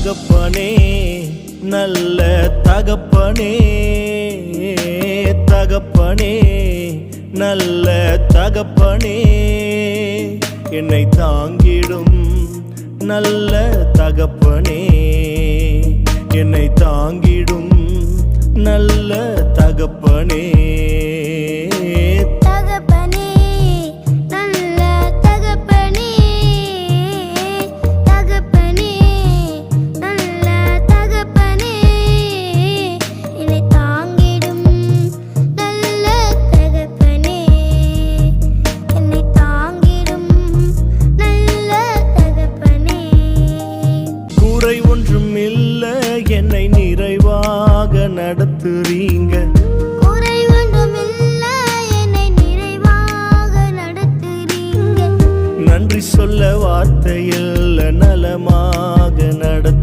தகப்பனே நல்ல தகப்பனே தகப்பனே நல்ல தகப்பனே என்னை தாங்கிடும் நல்ல தகப்பனே என்னை தாங்கிடும் நல்ல தகப்பனே என்னை நிறைவாக நடத்துறீங்க நன்றி சொல்ல வார்த்தையில் நலமாக நடத்து